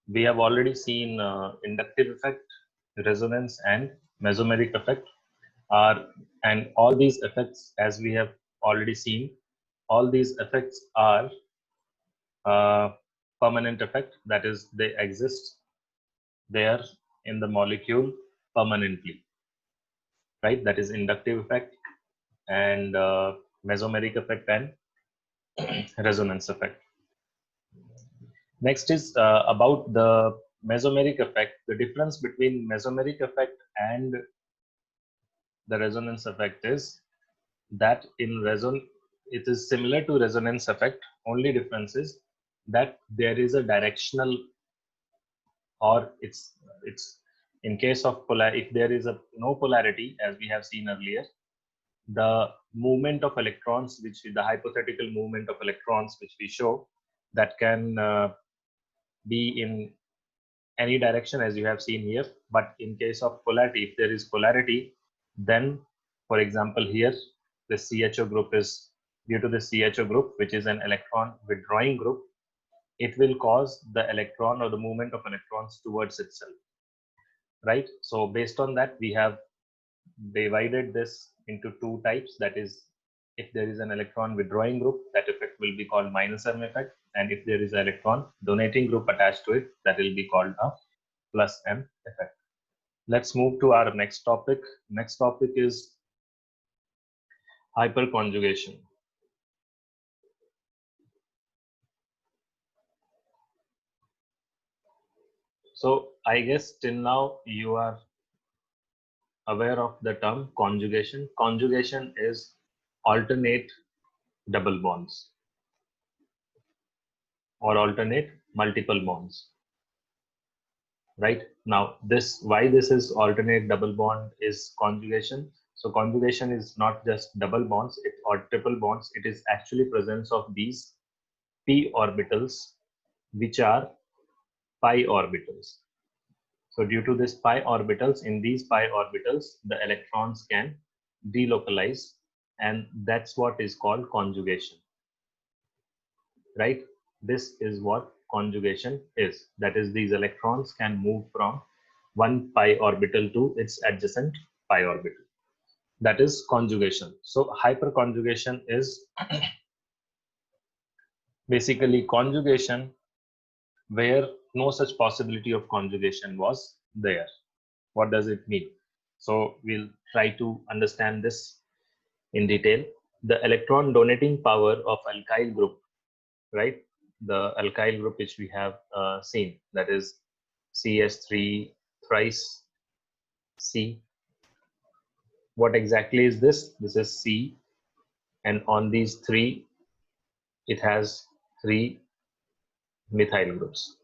We have already seen inductive effect, resonance, and mesomeric effect are, and all these effects, as we have already seen, all these effects are permanent effect. That is, they exist there in the molecule permanently, right? That is inductive effect and mesomeric effect and resonance effect. Next is about the mesomeric effect. The difference between mesomeric effect and the resonance effect is that in it is similar to resonance effect. Only difference is that there is a directional, or it's in case of polar, if there is a no polarity, as we have seen earlier, the movement of electrons, which is the hypothetical movement of electrons which we show, that can be in any direction, as you have seen here. But in case of polarity, if there is polarity, then for example here the CHO group is, due to the CHO group, which is an electron withdrawing group, it will cause the electron or the movement of electrons towards itself, right? So based on that, we have divided this into two types. That is, if there is an electron withdrawing group, that effect will be called minus M effect, and if there is an electron donating group attached to it, that will be called a plus M effect. Let's move to our next topic. Next topic is hyperconjugation. So I guess till now you are aware of the term conjugation. Conjugation is alternate double bonds or alternate multiple bonds. Right now, why this is alternate double bond is conjugation. So conjugation is not just double bonds or triple bonds. It is actually presence of these p orbitals, which are pi orbitals. So due to this pi orbitals, in these pi orbitals, the electrons can delocalize, and that's what is called conjugation, right? This is what conjugation is. That is, these electrons can move from one pi orbital to its adjacent pi orbital. That is conjugation. So hyperconjugation is basically conjugation where no such possibility of conjugation was there. What does it mean? So we'll try to understand this in detail. The electron donating power of alkyl group, right? The alkyl group which we have seen, that is CH3 thrice C. What exactly is this? This is C, and on these three, it has three methyl groups.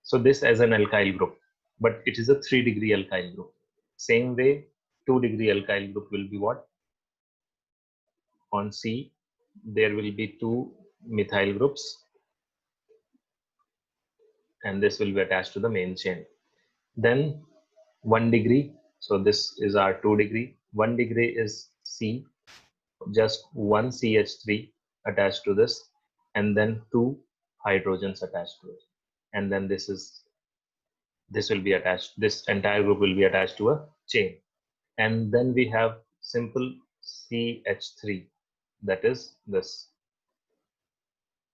So this as an alkyl group, but it is a 3-degree alkyl group. Same way, 2-degree alkyl group will be what? On C, there will be 2 methyl groups, and this will be attached to the main chain. Then 1 degree, so this is our 2 degree. 1 degree is C, just one CH3 attached to this, and then 2 hydrogens attached to it. And then this will be attached, this entire group will be attached to a chain. And then we have simple CH3, that is this.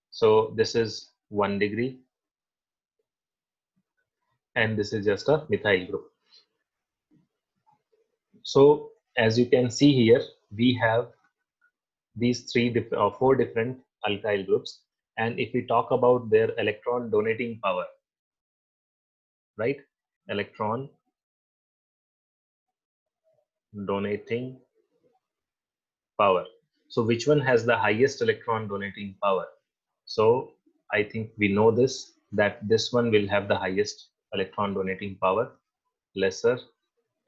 So this is 1 degree, and this is just a methyl group. So as you can see here, we have these 4 different alkyl groups, and if we talk about their electron donating power, right? Electron donating power. So which one has the highest electron donating power? So I think we know this, that this one will have the highest electron donating power, lesser,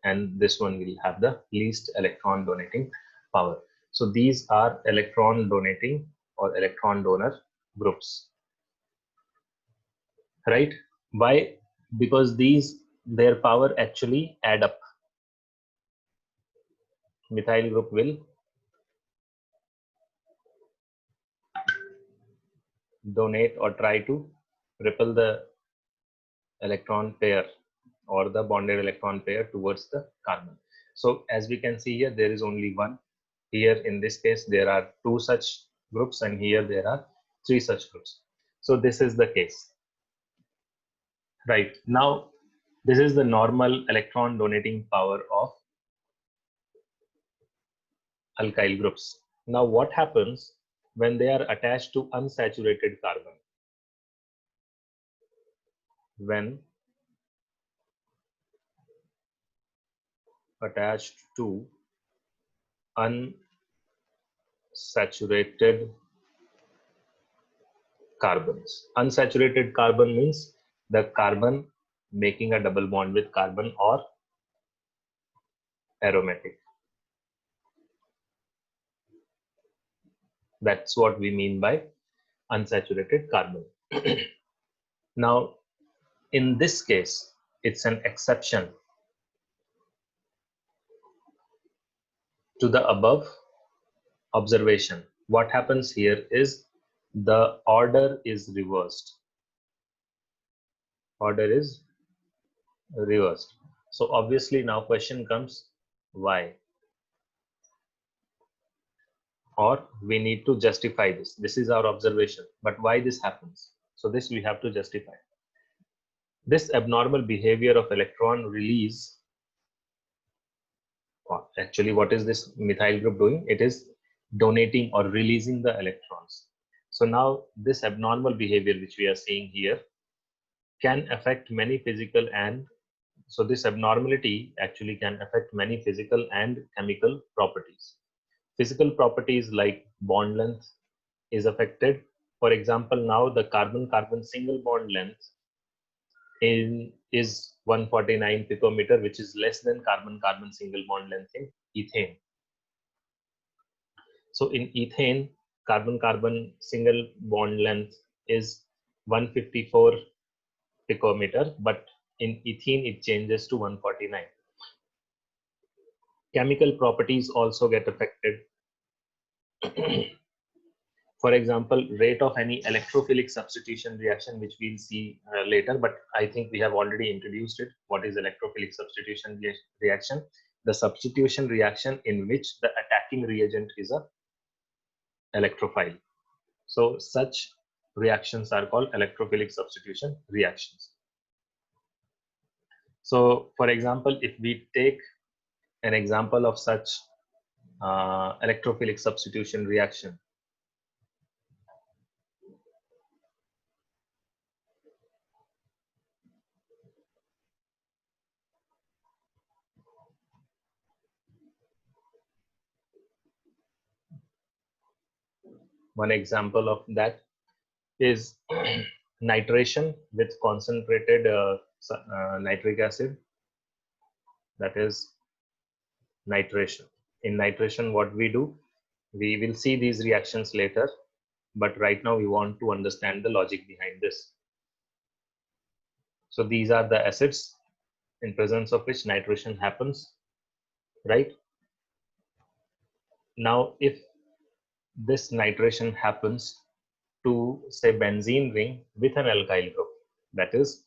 and this one will have the least electron donating power. So these are electron donating or electron donor groups, right? Why? Because their power actually add up. Methyl group will donate or try to repel the electron pair or the bonded electron pair towards the carbon. So as we can see here, there is only one. Here in this case, there are two such groups, and here there are three such groups. So this is the case. Right. Now, this is the normal electron donating power of alkyl groups. Now, what happens when they are attached to unsaturated carbon? When attached to unsaturated carbons. Unsaturated carbon means the carbon making a double bond with carbon or aromatic. That's what we mean by unsaturated carbon. Now, in this case, it's an exception to the above observation. What happens here is the order is reversed. Order is reversed. So obviously now question comes, why? Or we need to justify this. This is our observation, but why this happens? So this we have to justify. This abnormal behavior of electron release, actually what is this methyl group doing? It is donating or releasing the electrons. So now this abnormal behavior which we are seeing here can affect many physical and so this abnormality actually can affect many physical and chemical properties. Physical properties like bond length is affected. For example, now the carbon-carbon single bond length is 149 picometer, which is less than carbon-carbon single bond length in ethane. So in ethane, carbon-carbon single bond length is 154 picometer, but in ethene it changes to 149. Chemical properties also get affected. For example, rate of any electrophilic substitution reaction, which we'll see later, but I think we have already introduced it. What is electrophilic substitution reaction? The substitution reaction in which the attacking reagent is a electrophile. So such reactions are called electrophilic substitution reactions. So for example, if we take an example of such electrophilic substitution reaction, one example of that is nitration with concentrated nitric acid, that is nitration. In nitration, what we do, we will see these reactions later, but right now we want to understand the logic behind this. So these are the acids in presence of which nitration happens, right? Now, if this nitration happens to say benzene ring with an alkyl group, that is,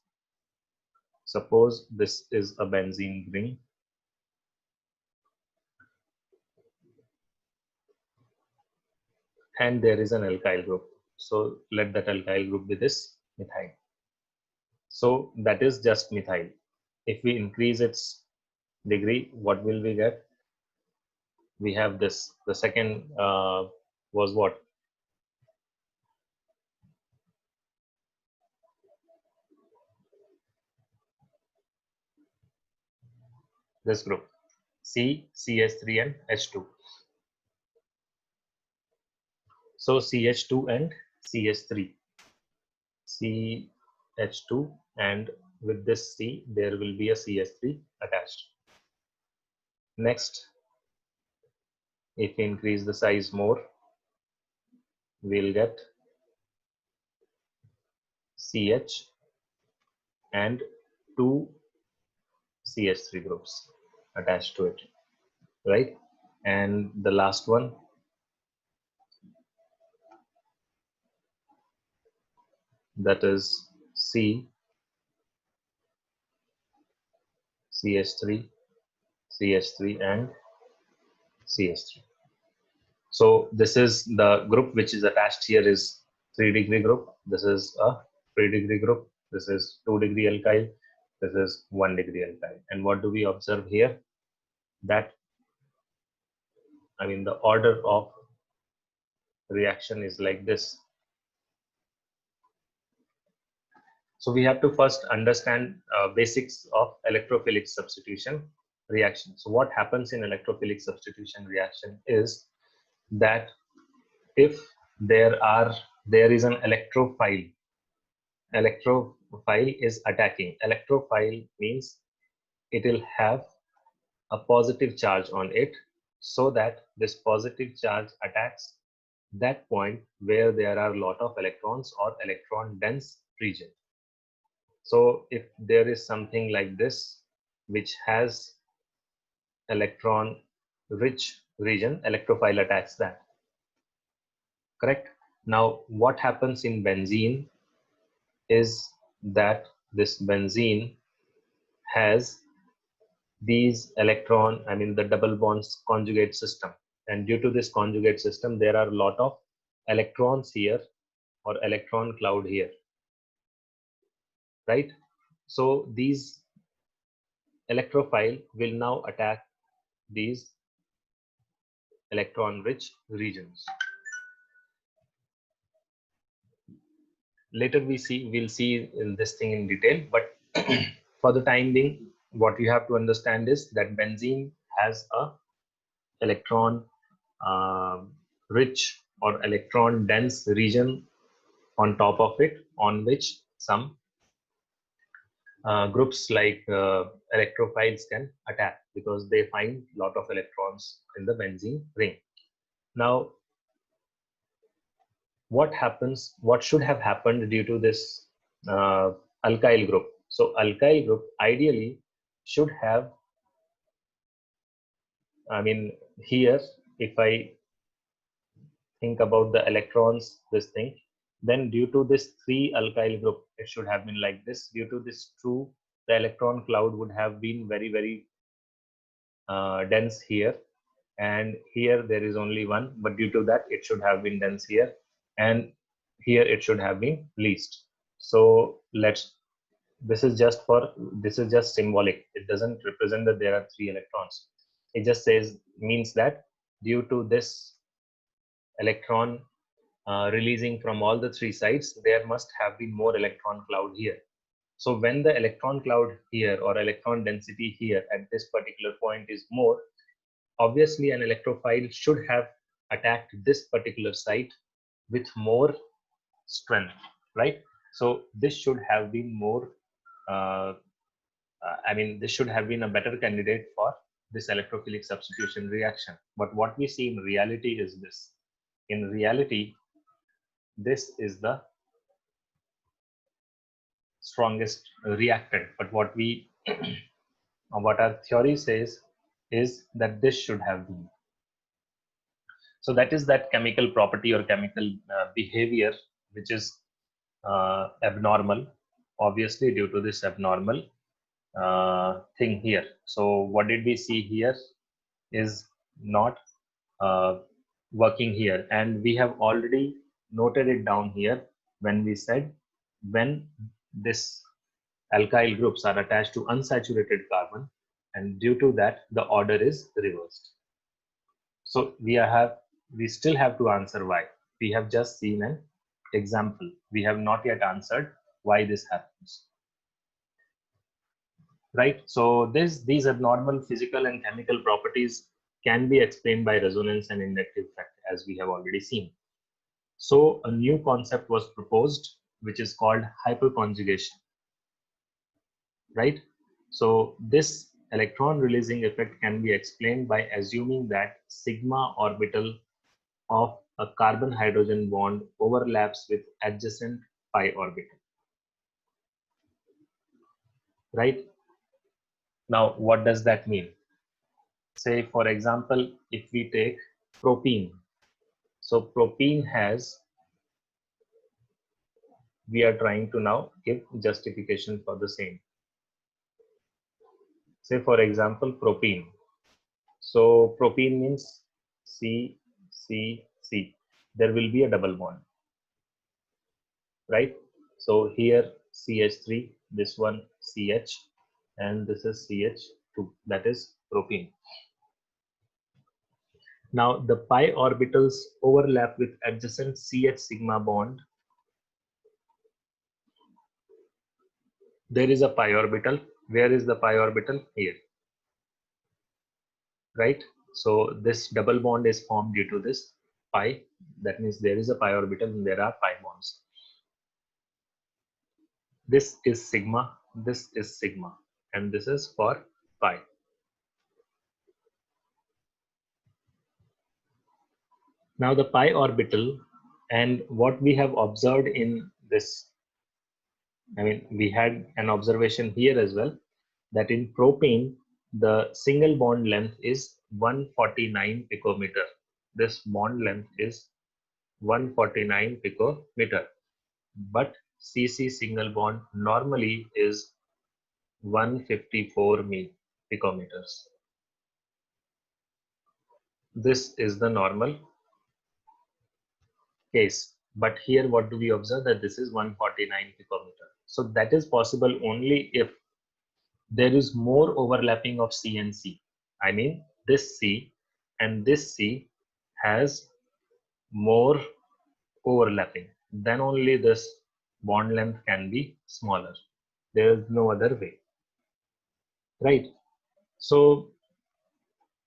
suppose this is a benzene ring and there is an alkyl group. So let that alkyl group be this methyl. So that is just methyl. If we increase its degree, what will we get? We have this. The second was what? This group, C, CH3 and H2. So CH2 and CH3. CH2 and with this C, there will be a CH3 attached. Next, if we increase the size more, we'll get CH and two CH3 groups attached to it, right? And the last one, that is C CH3, CH3 and CH3. So this is the group which is attached here is 3-degree group. This is a 3-degree group. This is 2-degree alkyl. This is 1-degree alkyl. And what do we observe here? That, I mean, the order of reaction is like this. So we have to first understand basics of electrophilic substitution reaction. So what happens in electrophilic substitution reaction is that if there is an electrophile is attacking. Electrophile means it will have a positive charge on it, so that this positive charge attacks that point where there are a lot of electrons or electron dense region. So if there is something like this which has electron rich region, electrophile attacks that. Correct? Now what happens in benzene is that this benzene has these electron, I mean the double bonds conjugate system, and due to this conjugate system there are a lot of electrons here or electron cloud here, right? So these electrophile will now attack these electron rich regions. Later we'll see in this thing in detail, but for the time being what you have to understand is that benzene has a electron rich or electron dense region on top of it, on which some groups like electrophiles can attack because they find a lot of electrons in the benzene ring. Now what happens, what should have happened due to this alkyl group? So alkyl group ideally should have, I mean here if I think about the electrons, this thing, then due to this 3 alkyl group it should have been like this. Due to this 2, the electron cloud would have been very dense here, and here there is only 1, but due to that it should have been dense here, and here it should have been least. So this is just symbolic. It doesn't represent that there are 3 electrons. It just means that due to this electron releasing from all the 3 sides, there must have been more electron cloud here. So when the electron cloud here or electron density here at this particular point is more, obviously an electrophile should have attacked this particular site with more strength, right? So this should have been more, I mean, this should have been a better candidate for this electrophilic substitution reaction. But what we see in reality is this. In reality, this is the strongest reactant. But what our theory says is that this should have been. So that is that chemical property or chemical behavior which is abnormal, obviously due to this abnormal thing here. So what did we see here is not working here, and we have already noted it down here when we said when this alkyl groups are attached to unsaturated carbon, and due to that the order is reversed. So we still have to answer why. We have just seen an example. We have not yet answered why this happens. Right? So these abnormal physical and chemical properties can be explained by resonance and inductive effect, as we have already seen. So a new concept was proposed, which is called hyperconjugation. Right? So this electron releasing effect can be explained by assuming that sigma orbital of a carbon hydrogen bond overlaps with adjacent pi orbital. Right? Now, what does that mean? Say, for example, if we take propene. So propene has, we are trying to now give justification for the same. Say for example, propene. So propene means C, C, C. There will be a double bond, right? So here CH3, this one CH, and this is CH2, that is propene. Now the pi orbitals overlap with adjacent CH sigma bond. There is a pi orbital. Where is the pi orbital? Here, right? So this double bond is formed due to this pi. That means there is a pi orbital and there are pi bonds. This is sigma, this is sigma, and this is for pi. Now the pi orbital, and what we have observed in this, I mean, we had an observation here as well, that in propane, the single bond length is 149 picometer. This bond length is 149 picometer, but CC single bond normally is 154 picometers. This is the normal case. But here, what do we observe? That this is 149 picometer. So that is possible only if there is more overlapping of C and C. I mean, this C and this C has more overlapping. Then only this bond length can be smaller. There is no other way, right? So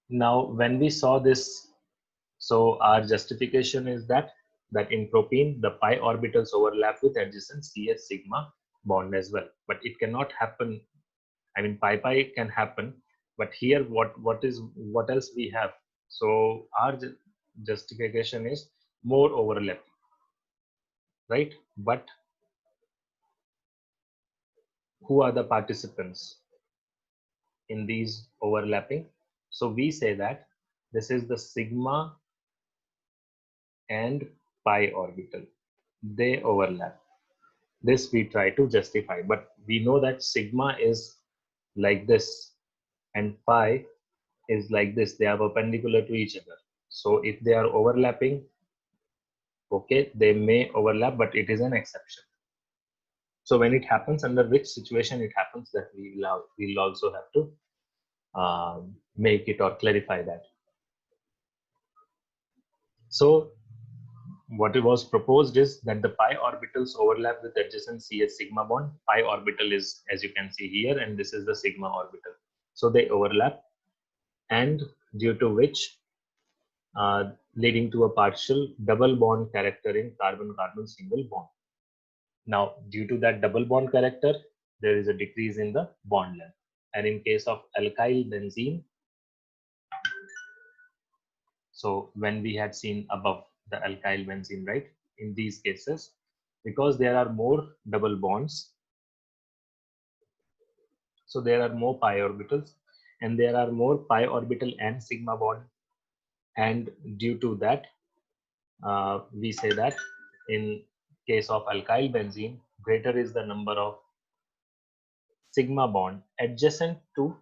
now when we saw this, so our justification is that in propene the pi orbitals overlap with adjacent CH sigma bond as well, but it cannot happen. I mean, pi pi can happen, but here what else we have? So our justification is more overlap, right? But who are the participants in these overlapping? So we say that this is the sigma and pi orbital. They overlap. This we try to justify, but we know that sigma is like this and pi is like this. They are perpendicular to each other. So if they are overlapping, okay, they may overlap, but it is an exception. So when it happens, under which situation it happens, that we'll also have to make it or clarify that. So what it was proposed is that the pi orbitals overlap with adjacent CH sigma bond. Pi orbital is, as you can see here, and this is the sigma orbital. So they overlap, and due to which leading to a partial double bond character in carbon-carbon single bond. Now, due to that double bond character, there is a decrease in the bond length. And in case of alkyl benzene, so when we had seen above the alkyl benzene, right? In these cases, because there are more double bonds, so there are more pi orbitals, and there are more pi orbital and sigma bond. And due to that, we say that in case of alkyl benzene, greater is the number of sigma bond adjacent to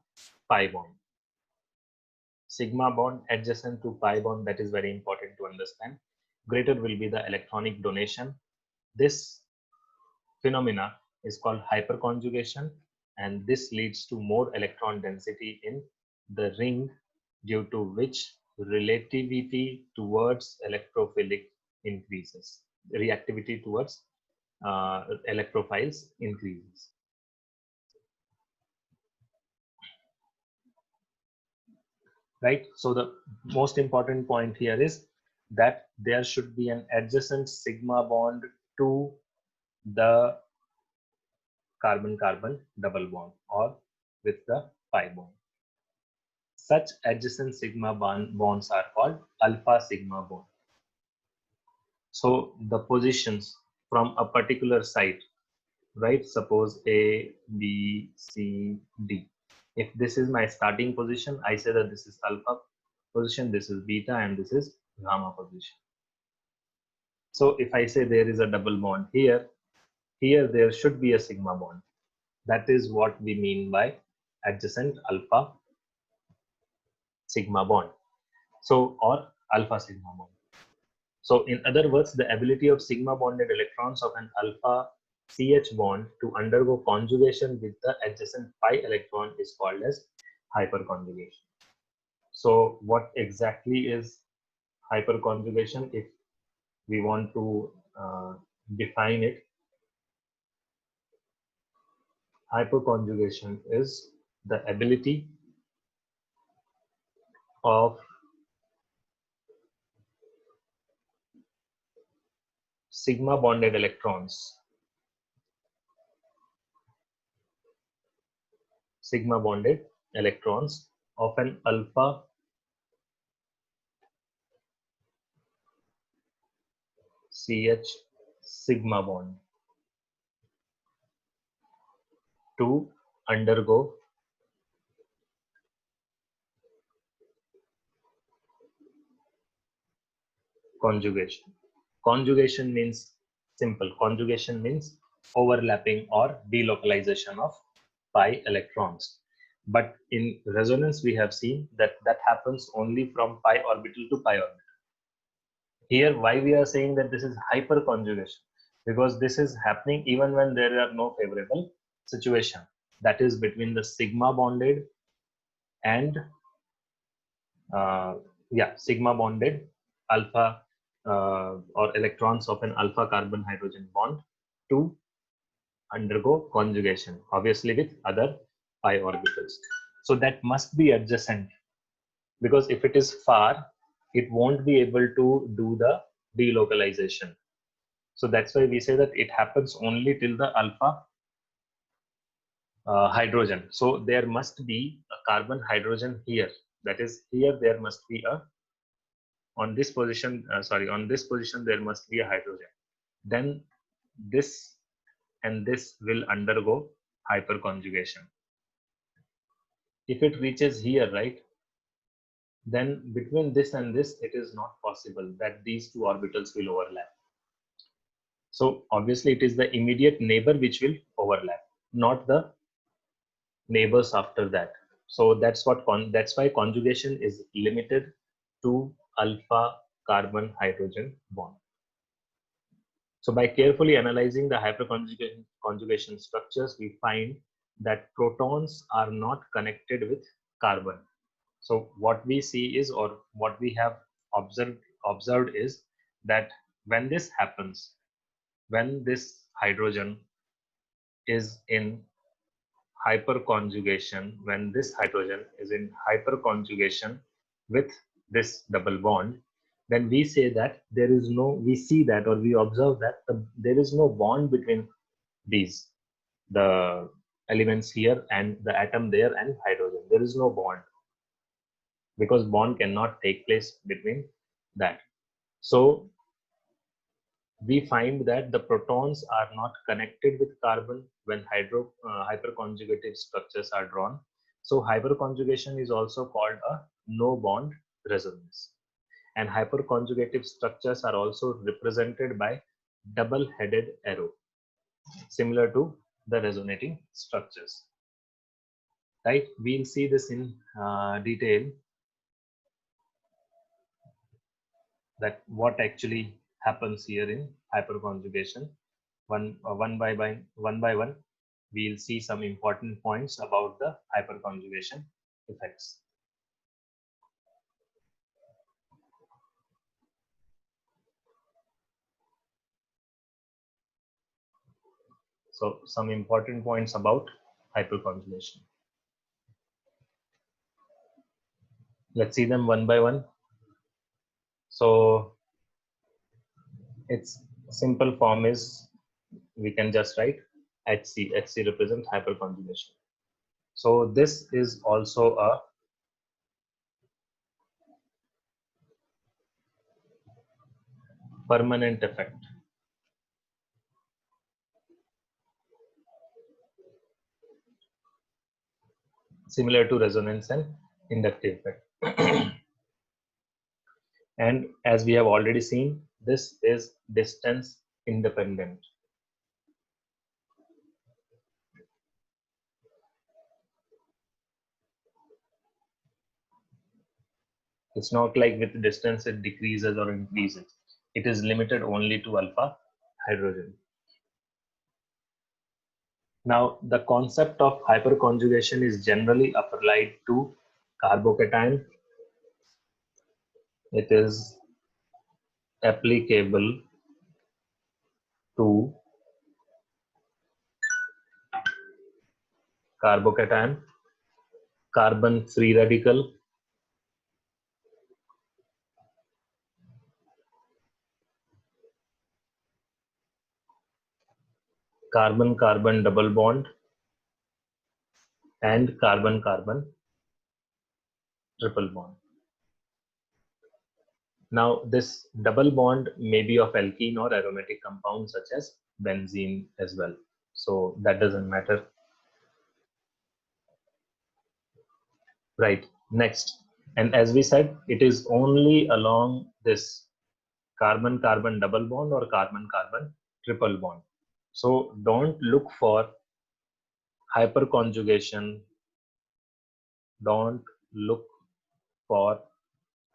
pi bond. Sigma bond adjacent to pi bond, that is very important to understand. Greater will be the electronic donation. This phenomena is called hyperconjugation, and this leads to more electron density in the ring, due to which relativity towards electrophilic increases. Reactivity towards electrophiles increases. Right? So the most important point here is that there should be an adjacent sigma bond to the carbon-carbon double bond or with the pi bond. Such adjacent sigma bonds are called alpha sigma bond. So the positions from a particular site, right? Suppose A, B, C, D. If this is my starting position, I say that this is alpha position, this is beta, and this is gamma position. So if I say there is a double bond here, there should be a sigma bond. That is what we mean by adjacent alpha sigma bond. So, or alpha sigma bond. So in other words, the ability of sigma bonded electrons of an alpha CH bond to undergo conjugation with the adjacent pi electron is called as hyperconjugation. So what exactly is hyperconjugation? If we want to define it, hyperconjugation is the ability of sigma bonded electrons of an alpha CH sigma bond to undergo conjugation. Conjugation means simple. Conjugation means overlapping or delocalization of pi electrons. But in resonance, we have seen that that happens only from pi orbital to pi orbital. Here, why we are saying that this is hyperconjugation? Because this is happening even when there are no favorable situation. That is between the sigma bonded and sigma bonded alpha or electrons of an alpha carbon hydrogen bond to undergo conjugation, obviously with other pi orbitals. So that must be adjacent, because if it is far, it won't be able to do the delocalization. So that's why we say that it happens only till the alpha hydrogen. So there must be a carbon hydrogen here. That is, here there must be a on this position there must be a hydrogen. Then this and this will undergo hyperconjugation. If it reaches here, right, then between this and this it is not possible that these two orbitals will overlap. So obviously it is the immediate neighbor which will overlap, not the neighbors after that. So that's why conjugation is limited to alpha carbon hydrogen bond. So by carefully analyzing the hyperconjugation structures, we find that protons are not connected with carbon. So what we see is, or what we have observed is that when this happens, when this hydrogen is in hyperconjugation, when this hydrogen is in hyperconjugation with this double bond, then we say that we see that, or we observe that there is no bond between these, the elements here and the atom there and hydrogen. There is no bond, because bond cannot take place between that. So we find that the protons are not connected with carbon when hyperconjugative structures are drawn. So hyperconjugation is also called a no bond resonance. And hyperconjugative structures are also represented by double-headed arrow, similar to the resonating structures. Right? We'll see this in detail, that what actually happens here in hyperconjugation. One by one, we'll see some important points about the hyperconjugation effects. So some important points about hyperconjugation. Let's see them one by one. So its simple form is, we can just write HC. HC represents hyperconjugation. So this is also a permanent effect. Similar to resonance and inductive effect. And as we have already seen, this is distance independent. It's not like with distance it decreases or increases. It is limited only to alpha hydrogen. Now, the concept of hyperconjugation is generally applied to carbocation. It is applicable to carbocation, carbon free radical, carbon-carbon double bond, and carbon-carbon triple bond. Now, this double bond may be of alkene or aromatic compounds such as benzene as well. So that doesn't matter. Right, next. And as we said, it is only along this carbon-carbon double bond or carbon-carbon triple bond. So don't look for hyperconjugation. Don't look for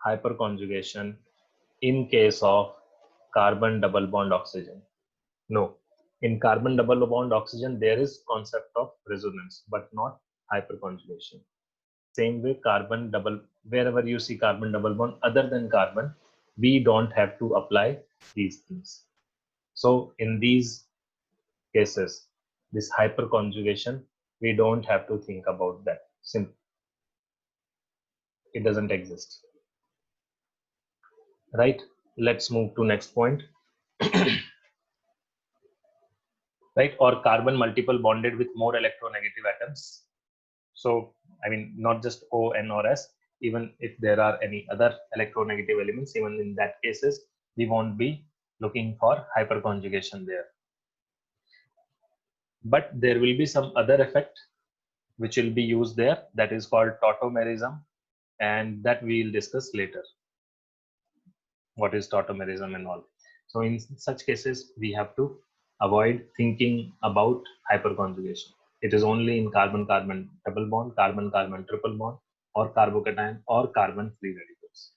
hyperconjugation in case of carbon double bond oxygen. No, in carbon double bond oxygen, there is concept of resonance, but not hyperconjugation. Same way, carbon double, wherever you see carbon double bond other than carbon, we don't have to apply these things. So in these cases, this hyperconjugation, we don't have to think about that. Simple. It doesn't exist. Right? Let's move to next point. Right? Or carbon multiple bonded with more electronegative atoms. So, I mean, not just O, N, or S, even if there are any other electronegative elements, even in that cases, we won't be looking for hyperconjugation there. But there will be some other effect which will be used there, that is called tautomerism, and that we will discuss later. What is tautomerism and all. So in such cases, we have to avoid thinking about hyperconjugation. It is only in carbon-carbon double bond, carbon-carbon triple bond, or carbocation or carbon free radicals.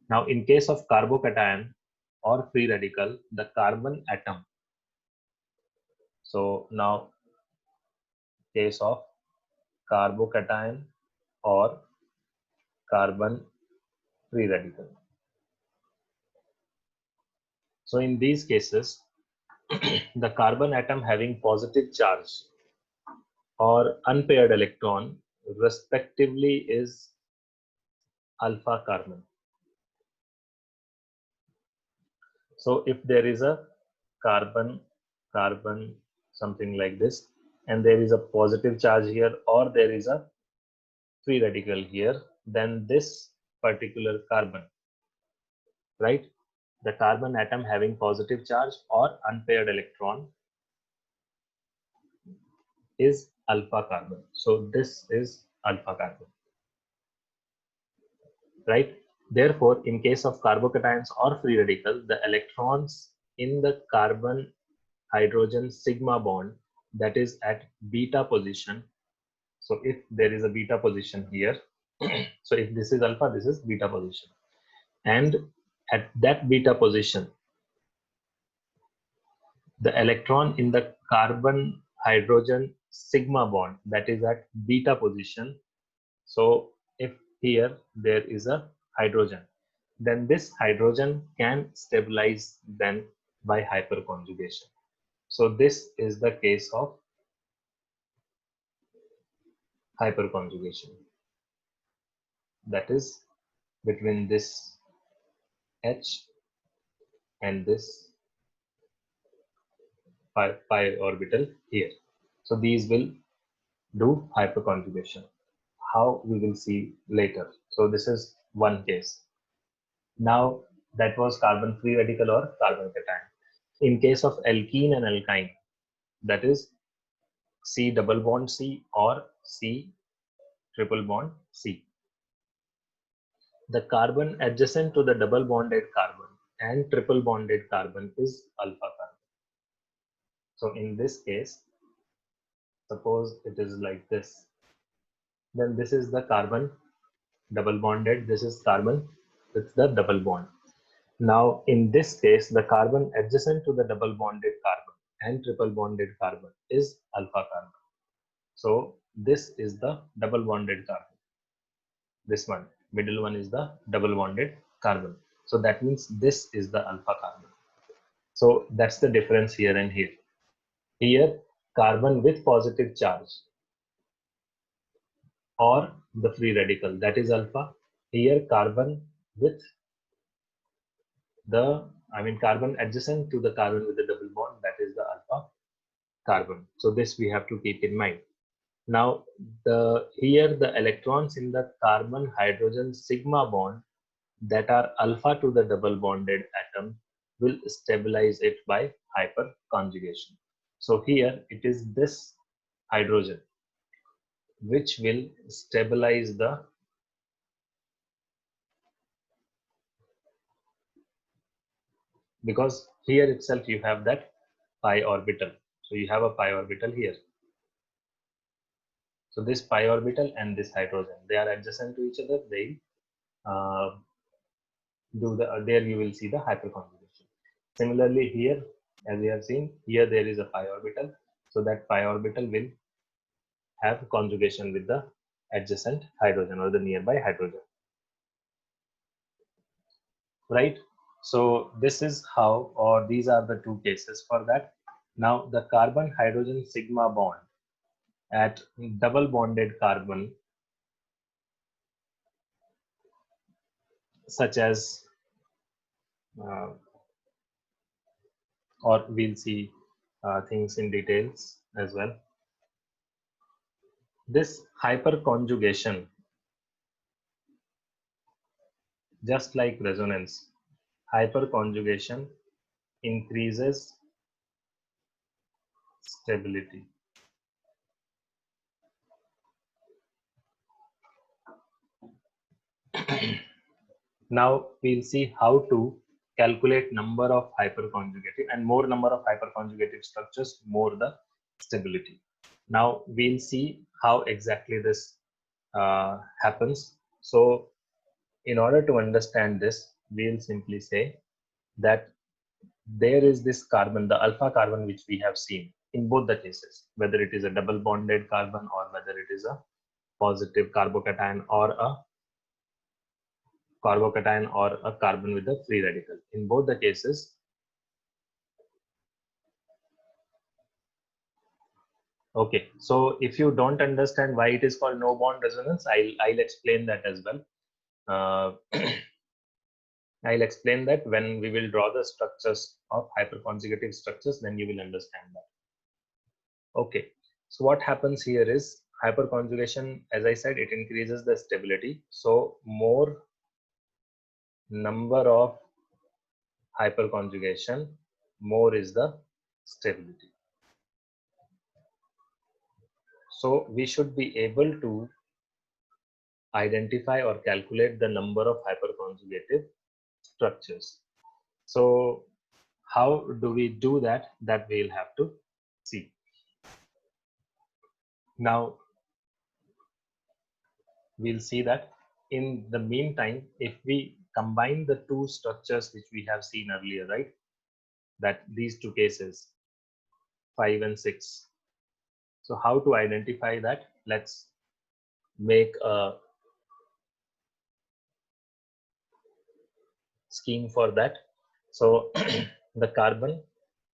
Now, in case of carbocation or free radical, the carbon atom. So now, case of carbocation or carbon free radical. So in these cases, the carbon atom having positive charge or unpaired electron respectively is alpha carbon. So if there is a carbon something like this, and there is a positive charge here or there is a free radical here, then this particular carbon, right, the carbon atom having positive charge or unpaired electron is alpha carbon. So this is alpha carbon, right? Therefore, in case of carbocations or free radical, the electrons in the carbon hydrogen sigma bond that is at beta position. So if there is a beta position here, so if this is alpha, this is beta position. And at that beta position, the electron in the carbon hydrogen sigma bond that is at beta position. So if here there is a hydrogen, then this hydrogen can stabilize then by hyperconjugation. So this is the case of hyperconjugation. That is between this H and this pi orbital here. So these will do hyperconjugation. How we will see later. So this is one case. Now that was carbon free radical or carbon cation. In case of alkene and alkyne, that is C double bond C or C triple bond C. The carbon adjacent to the double bonded carbon and triple bonded carbon is alpha carbon. So in this case, suppose it is like this, then this is the carbon double bonded. This is carbon with the double bond. Now, in this case, the carbon adjacent to the double bonded carbon and triple bonded carbon is alpha carbon. So this is the double bonded carbon. This one, middle one is the double bonded carbon. So that means this is the alpha carbon. So that's the difference here and here. Here, carbon with positive charge or the free radical, that is alpha. Here, carbon with carbon adjacent to the carbon with the double bond, that is the alpha carbon. So this we have to keep in mind. Now, here the electrons in the carbon hydrogen sigma bond that are alpha to the double bonded atom will stabilize it by hyperconjugation. So here it is this hydrogen which will stabilize the because here itself you have that pi orbital. So you have a pi orbital here. So this pi orbital and this hydrogen, they are adjacent to each other. They there you will see the hyperconjugation. Similarly here, as we have seen, here there is a pi orbital. So that pi orbital will have conjugation with the adjacent hydrogen or the nearby hydrogen. Right? So this is how, or these are the two cases for that. Now the carbon hydrogen sigma bond at double bonded carbon, such as or we'll see things in details as well. This hyperconjugation, just like resonance, hyperconjugation increases stability. Now we'll see how to calculate number of hyperconjugative, and more number of hyperconjugative structures, more the stability. Now we'll see how exactly this happens. So in order to understand this, we'll simply say that there is this carbon, the alpha carbon, which we have seen in both the cases, whether it is a double bonded carbon or whether it is a positive carbocation or a carbocation or a carbon with a free radical. In both the cases, okay, so if you don't understand why it is called no bond resonance, I'll explain that as well. I'll explain that when we will draw the structures of hyperconjugative structures, then you will understand that. Okay, so what happens here is hyperconjugation, as I said, it increases the stability. So more number of hyperconjugation, more is the stability. So we should be able to identify or calculate the number of hyperconjugative structures. So how do we do that? That we'll have to see. Now we'll see that in the meantime, if we combine the two structures which we have seen earlier, right? That these two cases, 5 and 6. So how to identify that? Let's make a scheme for that. So the carbon,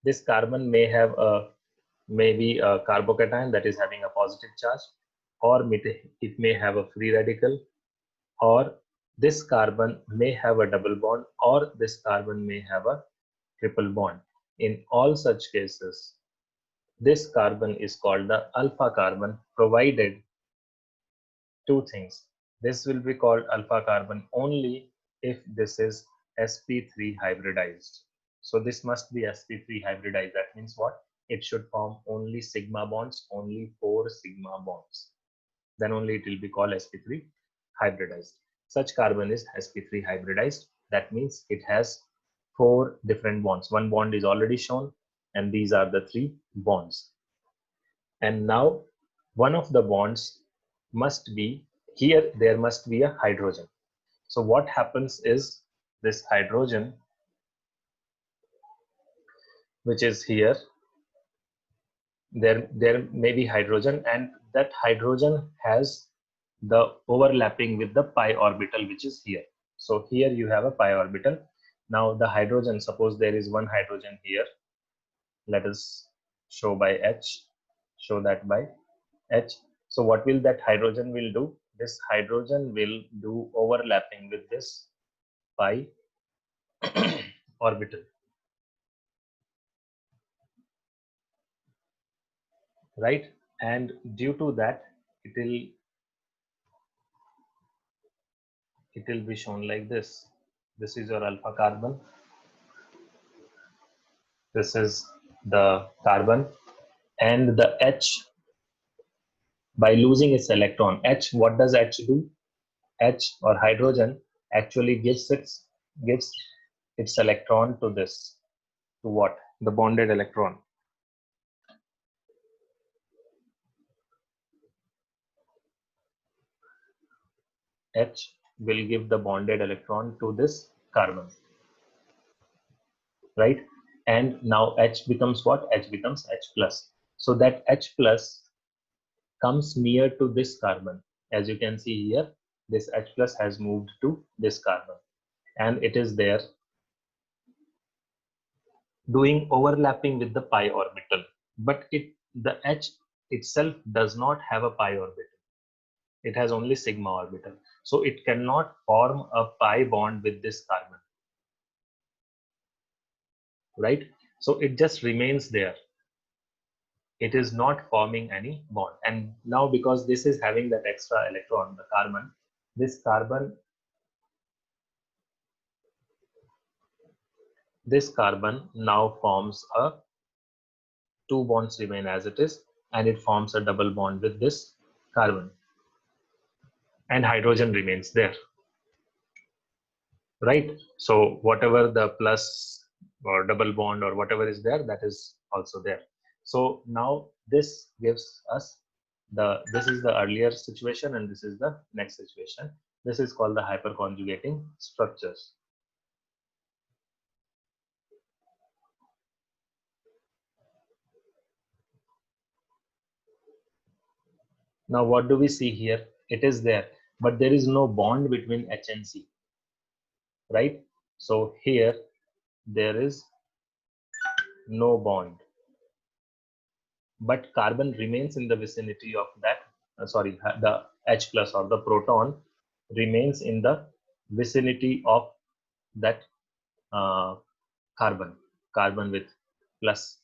this carbon may have maybe a carbocation that is having a positive charge, or it may have a free radical, or this carbon may have a double bond, or this carbon may have a triple bond. In all such cases, this carbon is called the alpha carbon, provided two things. This will be called alpha carbon only if this is sp3 hybridized. So this must be sp3 hybridized. That means what? It should form only sigma bonds, only 4 sigma bonds. Then only it will be called sp3 hybridized. Such carbon is sp3 hybridized. That means it has 4 different bonds. One bond is already shown, and these are the 3 bonds. And now one of the bonds must be here there must be a hydrogen. So what happens is this hydrogen, which is here, there may be hydrogen, and that hydrogen has the overlapping with the pi orbital, which is here. So here you have a pi orbital. Now the hydrogen, suppose there is one hydrogen here, let us show by H, show that by H. So what will that hydrogen will do? This hydrogen will do overlapping with this pi orbital, right? And due to that, it will be shown like this. This is your alpha carbon. This is the carbon, and the H, by losing its electron, H, what does H do? H, or hydrogen, actually gives its electron to this, to what? The bonded electron. H will give the bonded electron to this carbon, right? And now H becomes what? H becomes H plus. So that H plus comes near to this carbon. As you can see here, this H plus has moved to this carbon, and it is there doing overlapping with the pi orbital. But the H itself does not have a pi orbital. It has only sigma orbital. So it cannot form a pi bond with this carbon, right? So it just remains there. It is not forming any bond. And now because this is having that extra electron, the carbon, this carbon now forms a, two bonds remain as it is, and it forms a double bond with this carbon, and hydrogen remains there, right? So whatever the plus or double bond or whatever is there, that is also there. So now this gives us this is the earlier situation, and this is the next situation. This is called the hyperconjugating structures. Now what do we see here? It is there, but there is no bond between H and C, right? So here there is no bond, but carbon remains in the vicinity of that, the H plus or the proton remains in the vicinity of that carbon with plus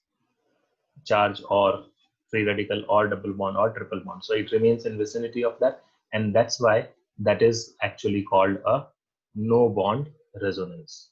charge or free radical or double bond or triple bond. So it remains in vicinity of that, and that's why that is actually called a no bond resonance.